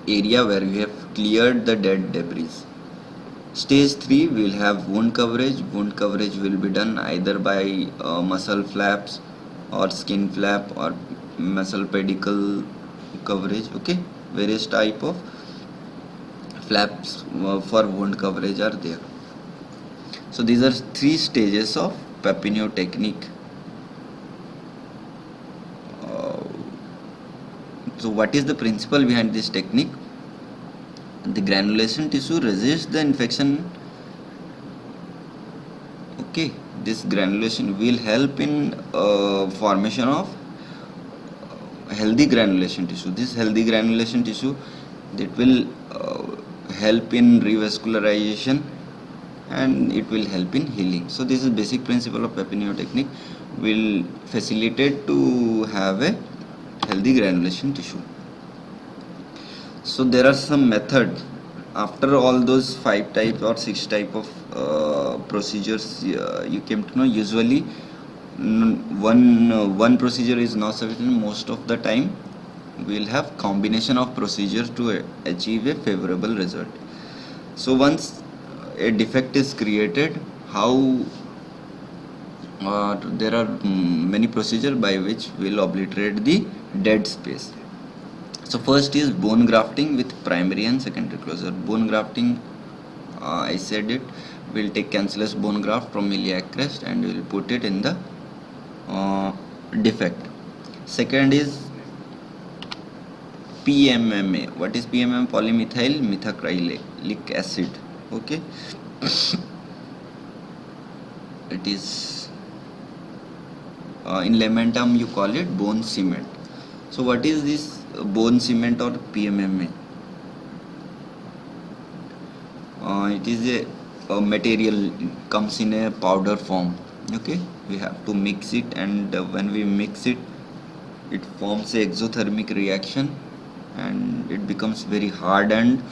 area where we have cleared the dead debris. Stage 3 we will have wound coverage. Wound coverage will be done either by muscle flaps or skin flap or muscle pedicle coverage, okay. Various type of flaps for wound coverage are there. So these are 3 stages of Papineau technique. So what is the principle behind this technique? The granulation tissue resists the infection, okay. This granulation will help in formation of healthy granulation tissue. This healthy granulation tissue that will help in revascularization and it will help in healing. So this is basic principle of Papineau technique, will facilitate to have a healthy granulation tissue. So there are some method after all those 5 types or 6 type of procedures you came to know. Usually one procedure is not sufficient. Most of the time we will have combination of procedures to achieve a favorable result. So once a defect is created, how there are many procedures by which we will obliterate the dead space. So first is bone grafting with primary and secondary closure. Bone grafting, I said it, we'll take cancellous bone graft from iliac crest and we'll put it in the defect. Second is PMMA. What is PMMA? Polymethyl methacrylic acid, okay. It is in layman term you call it bone cement. So what is this bone cement or PMMA? It is a material, comes in a powder form, okay. We have to mix it, and when we mix it, it forms a exothermic reaction and it becomes very hard, and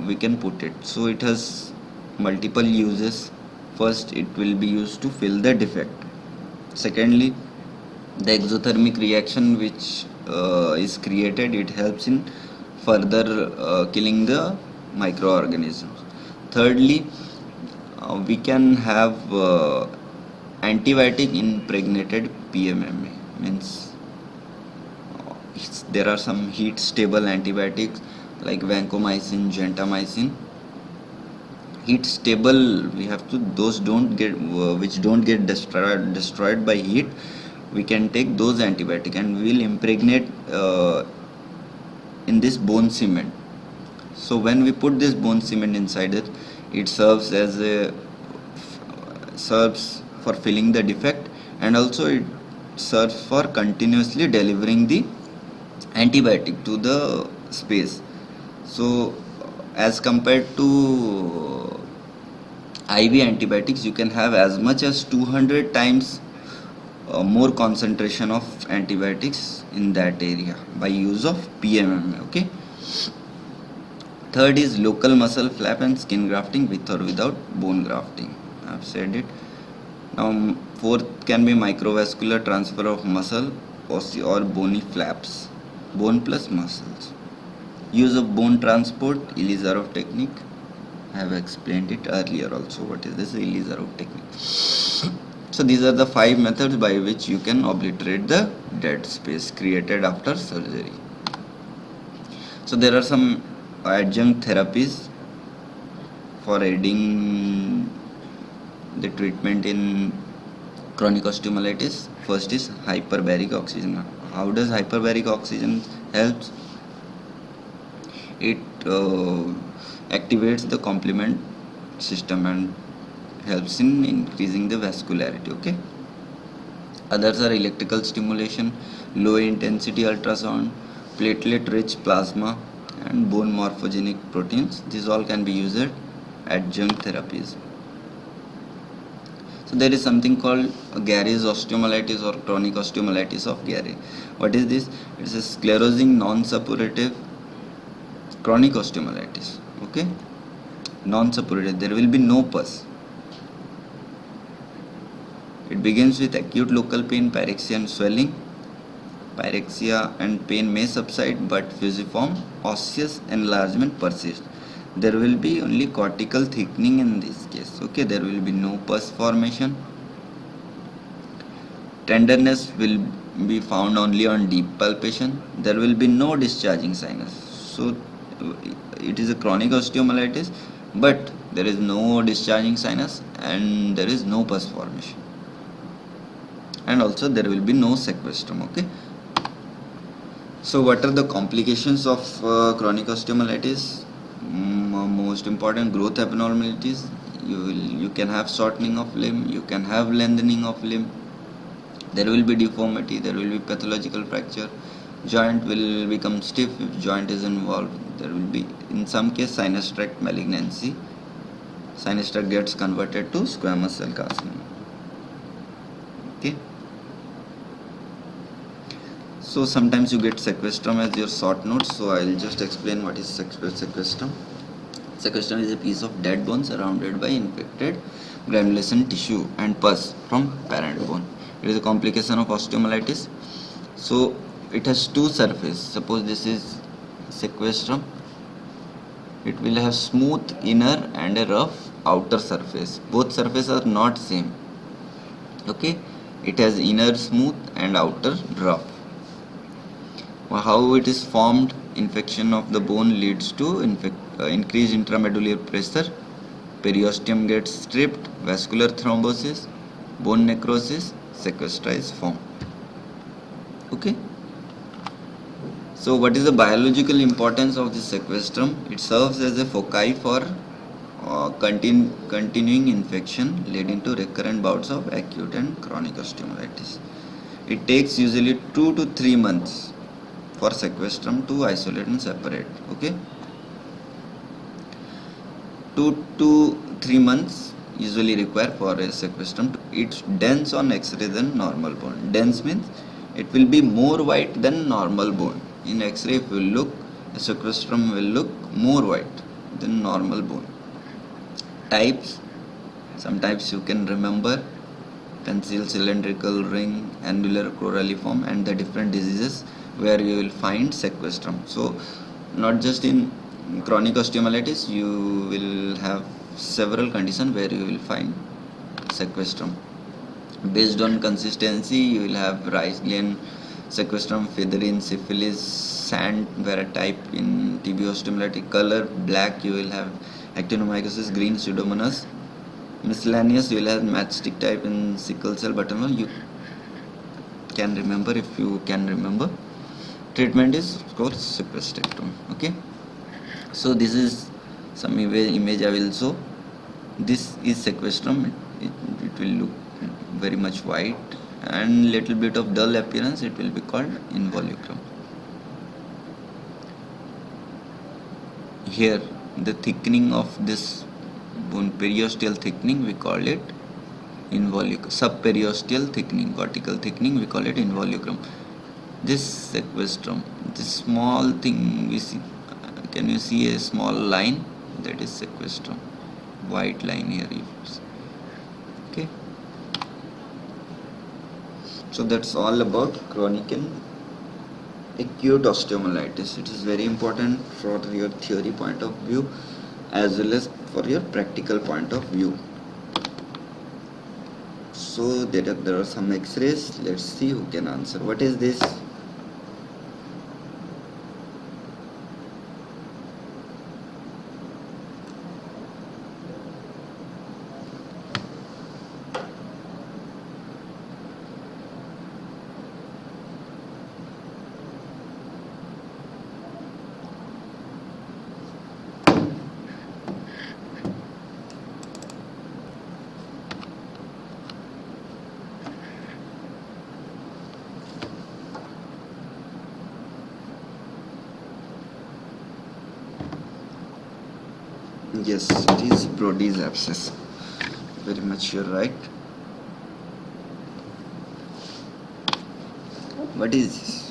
we can put it. So it has multiple uses. First, it will be used to fill the defect. Secondly, the exothermic reaction which is created, it helps in further killing the microorganisms. Thirdly, we can have antibiotic impregnated PMMA, means there are some heat stable antibiotics like vancomycin, gentamicin. Heat stable, we have to, those don't get which don't get destroyed by heat, we can take those antibiotic and we will impregnate in this bone cement. So when we put this bone cement inside it, it serves as a for filling the defect, and also it serves for continuously delivering the antibiotic to the space. So as compared to IV antibiotics, you can have as much as 200 times more concentration of antibiotics in that area by use of PMMA. Okay. Third is local muscle flap and skin grafting with or without bone grafting. I've said it. Now fourth can be microvascular transfer of muscle or bony flaps, bone plus muscles. Use of bone transport, Ilizarov technique. I have explained it earlier also. What is this Ilizarov technique? So these are the 5 methods by which you can obliterate the dead space created after surgery. So there are some adjunct therapies for aiding the treatment in chronic osteomyelitis. First is hyperbaric oxygen. How does hyperbaric oxygen helps? It activates the complement system and helps in increasing the vascularity. Okay. Others are electrical stimulation, low intensity ultrasound, platelet rich plasma, and bone morphogenic proteins. These all can be used as adjunct therapies. So there is something called Gary's osteomyelitis or chronic osteomyelitis of Gary. What is this? It's a sclerosing non-suppurative chronic osteomyelitis. Okay, non-suppurative. There will be no pus. It begins with acute local pain, pyrexia and swelling. Pyrexia and pain may subside, but fusiform osseous enlargement persists. There will be only cortical thickening in this case. Okay, there will be no pus formation. Tenderness will be found only on deep palpation. There will be no discharging sinus. So it is a chronic osteomyelitis, but there is no discharging sinus and there is no pus formation. And also there will be no sequestrum. Okay. So what are the complications of chronic osteomyelitis? Most important, growth abnormalities. You can have shortening of limb, you can have lengthening of limb, there will be deformity, there will be pathological fracture, joint will become stiff if joint is involved, there will be in some case sinus tract malignancy, sinus tract gets converted to squamous cell carcinoma. Okay. So sometimes you get sequestrum as your short notes, so I will just explain what is sequestrum. Sequestrum is a piece of dead bone surrounded by infected granulation tissue and pus from parent bone. It is a complication of osteomyelitis. So it has two surfaces. Suppose this is sequestrum. It will have smooth inner and a rough outer surface. Both surfaces are not same. Okay, it has inner smooth and outer rough. How it is formed? Infection of the bone leads to increased intramedullary pressure, periosteum gets stripped, vascular thrombosis, bone necrosis, sequestra is formed. Okay. So what is the biological importance of this sequestrum? It serves as a foci for continuing infection leading to recurrent bouts of acute and chronic osteomyelitis. It takes usually 2 to 3 months for sequestrum to isolate and separate. Okay, 2 to 3 months usually required for a sequestrum. It's dense on X-ray than normal bone. Dense means it will be more white than normal bone. In X-ray, if you look, a sequestrum will look more white than normal bone. Types, some types you can remember: pencil, cylindrical, ring, annular, coralliform, and the different diseases where you will find sequestrum. So not just in chronic osteomyelitis, you will have several conditions where you will find sequestrum. Based on consistency, you will have rice gland sequestrum, featherin, syphilis, sand paratype in TB osteomyelitis. Color black, you will have actinomycosis, green pseudomonas. Miscellaneous, you will have matchstick type in sickle cell buttonhole. You can remember if you can remember. Treatment is of course sequestrectomy. Okay. So this is some image I will show. This is sequestrum. It will look very much white, and little bit of dull appearance, it will be called involucrum. Here the thickening of this bone, periosteal thickening, we call it involucrum. Subperiosteal thickening, cortical thickening, we call it involucrum. This sequestrum, this small thing we see, can you see a small line? That is sequestrum, white line here you see. Okay, so that's all about chronic and acute osteomyelitis. It is very important for your theory point of view as well as for your practical point of view. So there are some x-rays. Let's see who can answer. What is this? Yes, it is Brody's abscess. Very much you're right. What is this?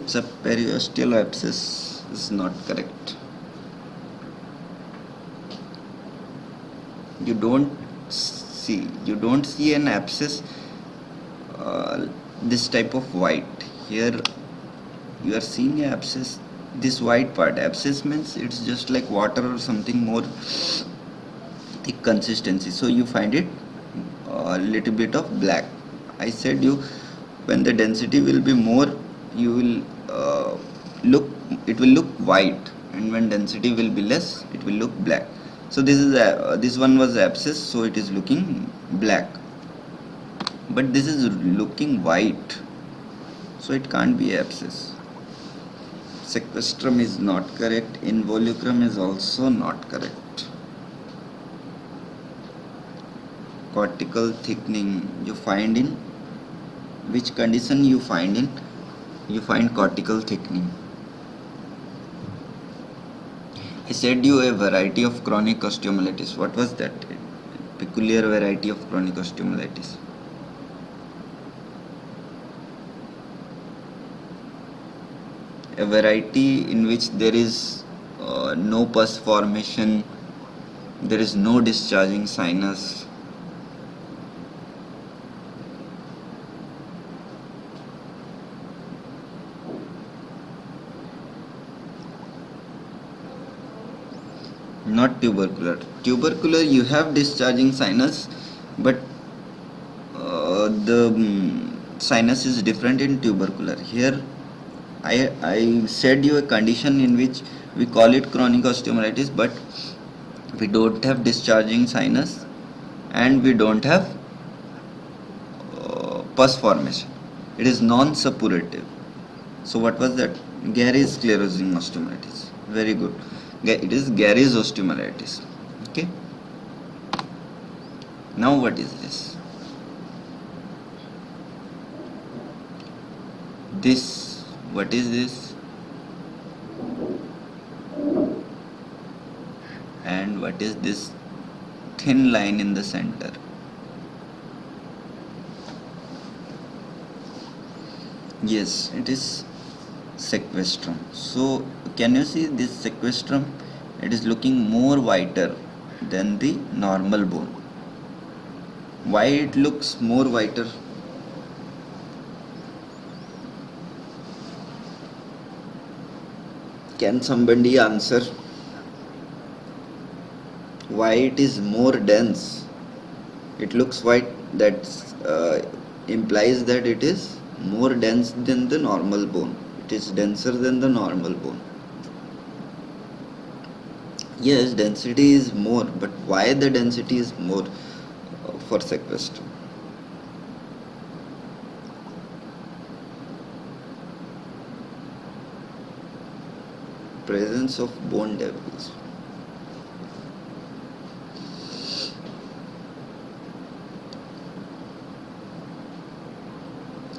Subperiosteal abscess is not correct. You don't see an abscess this type of white. Here you are seeing an abscess, this white part. Abscess means it's just like water or something more thick consistency, so you find it a little bit of black. I said you, when the density will be more, you will it will look white, and when density will be less, it will look black. So this one was abscess, so it is looking black, but this is looking white, so it can't be abscess. Sequestrum is not correct. Involucrum is also not correct. Cortical thickening, you find in which condition? You find cortical thickening. I said you a variety of chronic osteomyelitis. What was that? Peculiar variety of chronic osteomyelitis. A variety in which there is no pus formation, there is no discharging sinus. Not tubercular. Tubercular, you have discharging sinus, but the sinus is different in tubercular. Here I said you a condition in which we call it chronic osteomyelitis, but we don't have discharging sinus and we don't have pus formation. It is non-suppurative. So what was that? Gary's sclerosing osteomyelitis. Very good. It is Gary's osteomyelitis. Okay. Now what is this? This, what is this? And what is this thin line in the center? Yes, it is sequestrum. So can you see this sequestrum? It is looking more whiter than the normal bone. Why it looks more whiter? Can somebody answer? Why it is more dense? It looks white. That implies that it is more dense than the normal bone. It is denser than the normal bone. Yes, density is more, but why the density is more for sequestrum? Presence of bone debris.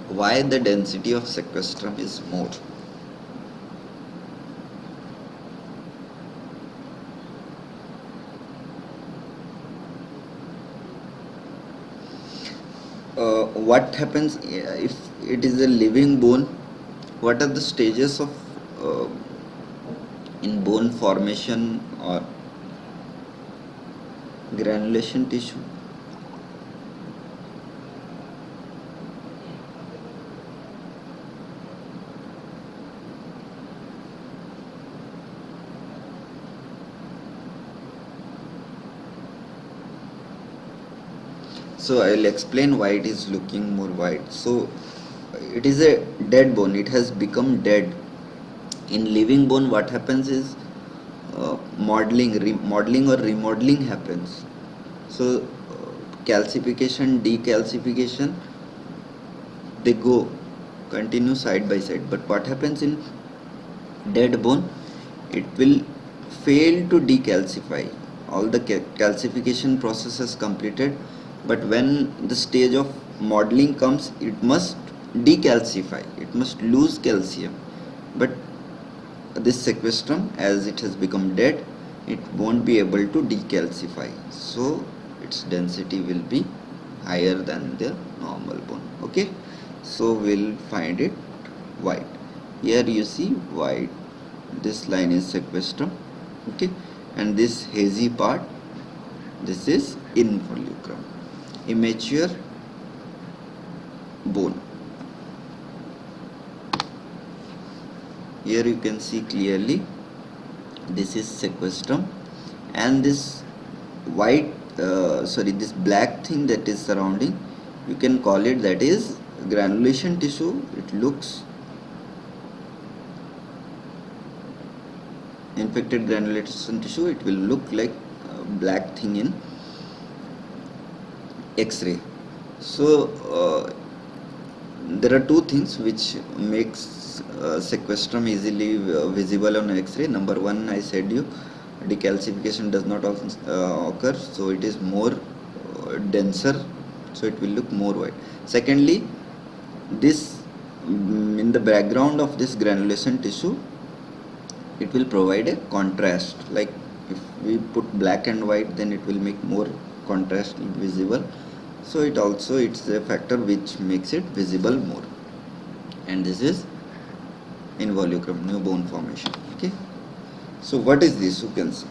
Why the density of sequestrum is more? What happens if it is a living bone? What are the stages of uh, in bone formation or granulation tissue? So I will explain why it is looking more white. So it is a dead bone, it has become dead. In living bone, what happens is modeling or remodeling happens. So calcification, decalcification, they go continue side by side. But what happens in dead bone? It will fail to decalcify. All the calcification process is completed, but when the stage of modeling comes, it must decalcify. It must lose calcium. But this sequestrum, as it has become dead, it won't be able to decalcify, so its density will be higher than the normal bone. Okay, so we'll find it white. Here you see white, this line is sequestrum. Okay, and this hazy part, this is involucrum, immature bone. Here you can see clearly this is sequestrum, and this white this black thing that is surrounding, you can call it, that is granulation tissue. It looks infected granulation tissue, it will look like a black thing in X-ray. So there are two things which makes sequestrum easily visible on X-ray. Number one, I said you, decalcification does not occur, so it is more denser, so it will look more white. Secondly, this in the background of this granulation tissue, it will provide a contrast. Like if we put black and white, then it will make more contrast visible. So it's a factor which makes it visible more. And this is involucrum, new bone formation. Okay, so what is this? You can see.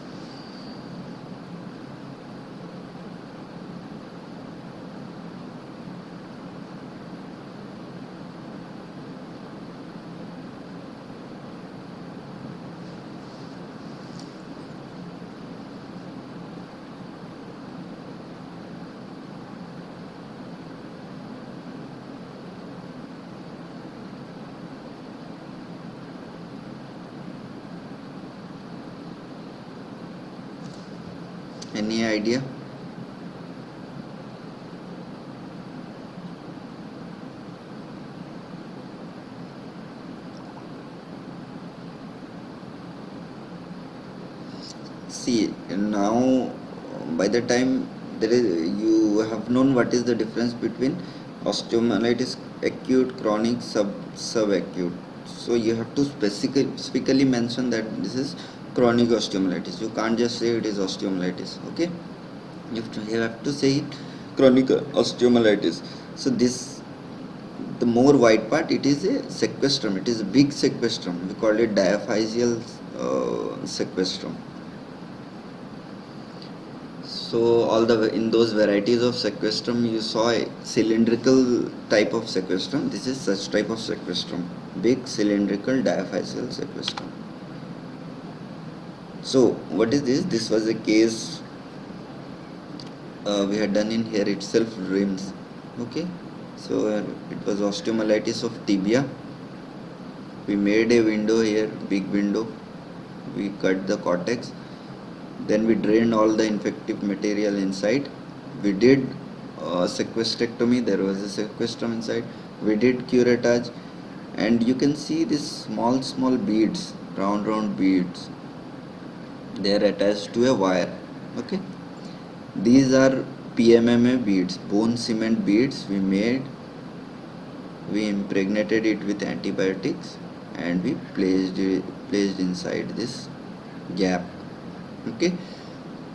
Any idea? See, now by the time there is, you have known what is the difference between osteomyelitis acute, chronic, subacute. So you have to specifically mention that this is chronic osteomyelitis. You can't just say it is osteomyelitis. Okay, you have to say it chronic osteomyelitis. So this, the more white part, it is a sequestrum. It is a big sequestrum. We call it diaphyseal sequestrum. So all the, in those varieties of sequestrum, you saw a cylindrical type of sequestrum. This is such type of sequestrum, big cylindrical diaphyseal sequestrum. So what is this? This was a case we had done in here itself, rims. Okay, so it was osteomyelitis of tibia. We made a window here, big window. We cut the cortex, Then we drained all the infective material inside. We did sequestrectomy. There was a sequestrum inside. We did curettage, and you can see these small beads, round beads. They are attached to a wire. Okay, these are PMMA beads, bone cement beads. We impregnated it with antibiotics, and we placed inside this gap. Okay,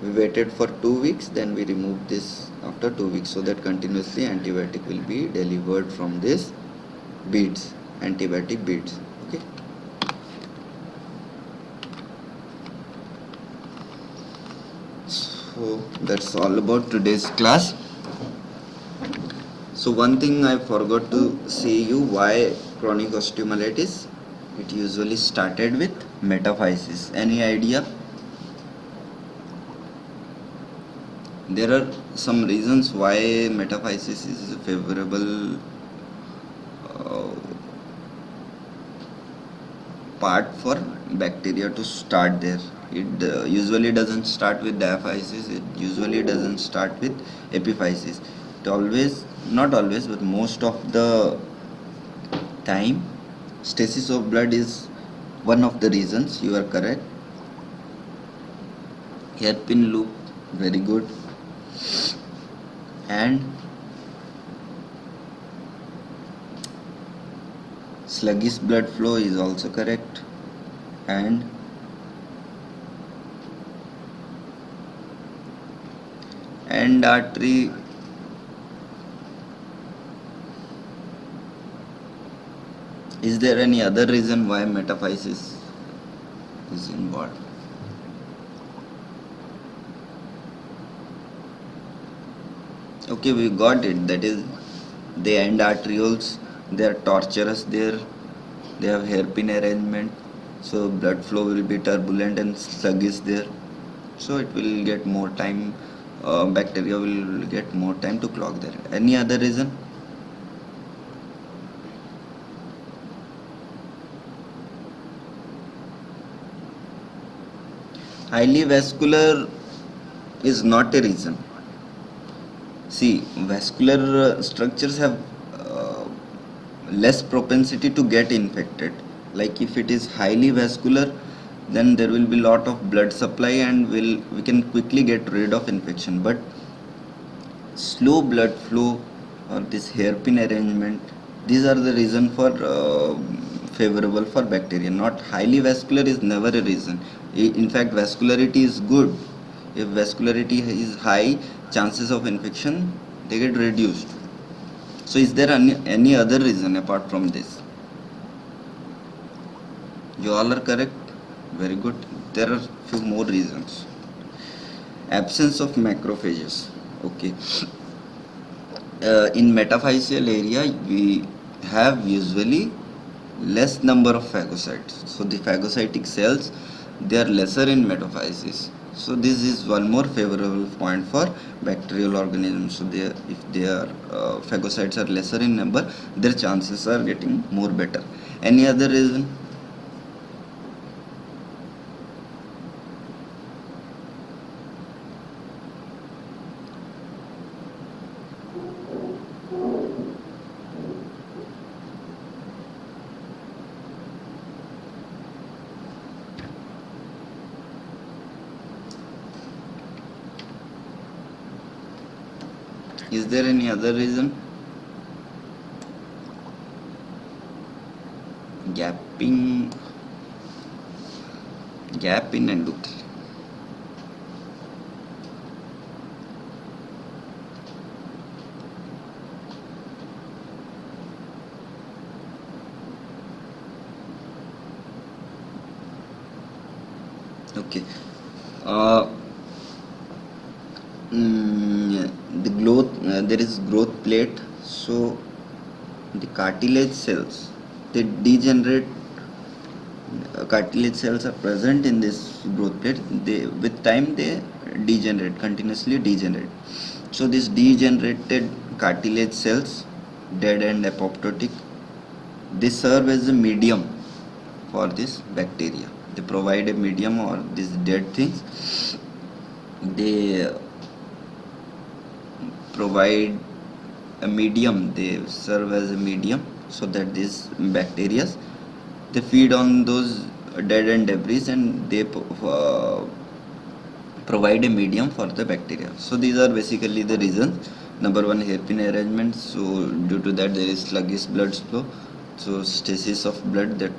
we waited for 2 weeks, then we removed this after 2 weeks, so that continuously antibiotic will be delivered from this beads, antibiotic beads. Okay, so that's all about today's class. So one thing I forgot to say you, why chronic osteomyelitis. It usually started with metaphysis. Any idea? There are some reasons why metaphysis is a favorable part for bacteria to start there. It usually doesn't start with diaphysis. It usually doesn't start with epiphysis. It always, not always, but most of the time, stasis of blood is one of the reasons. You are correct. Hairpin loop, very good. And sluggish blood flow is also correct. And artery, is there any other reason why metaphysis is involved? Okay, we got it. That is, the end arterioles, they are tortuous there. They have hairpin arrangement, so blood flow will be turbulent and sluggish there. So it will get more time. Bacteria will get more time to clog there. Any other reason? Highly vascular is not a reason. See, vascular structures have less propensity to get infected. Like if it is highly vascular, then there will be lot of blood supply and we can quickly get rid of infection. But slow blood flow or this hairpin arrangement, these are the reason for favorable for bacteria. Not highly vascular is never a reason. In fact, vascularity is good. If vascularity is high, chances of infection, they get reduced. So is there any other reason apart from this? You all are correct. Very good. There are few more reasons. Absence of macrophages. Okay. In metaphyseal area, we have usually less number of phagocytes. So the phagocytic cells, they are lesser in metaphysis. So this is one more favorable point for bacterial organisms. So if their phagocytes are lesser in number, their chances are getting more better. Any other reason? Is there any other reason? Gap in endothelium. Okay. The growth, there is growth plate, so the cartilage cells, they degenerate. Cartilage cells are present in this growth plate. They, with time, they degenerate, continuously degenerate. So these degenerated cartilage cells, dead and apoptotic, they serve as a medium for this bacteria. They provide a medium or these dead things they provide a medium, they serve as a medium, so that these bacteria, they feed on those dead and debris, and they provide a medium for the bacteria. So these are basically the reasons. Number one, hairpin arrangement, so due to that there is sluggish blood flow, so stasis of blood that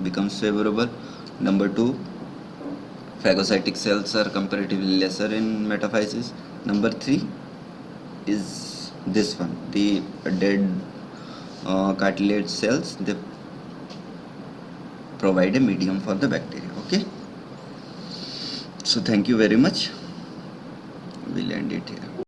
becomes favorable. Number two, phagocytic cells are comparatively lesser in metaphysis. Number three is this one, the dead cartilage cells, they provide a medium for the bacteria. Okay, so thank you very much, we'll end it here.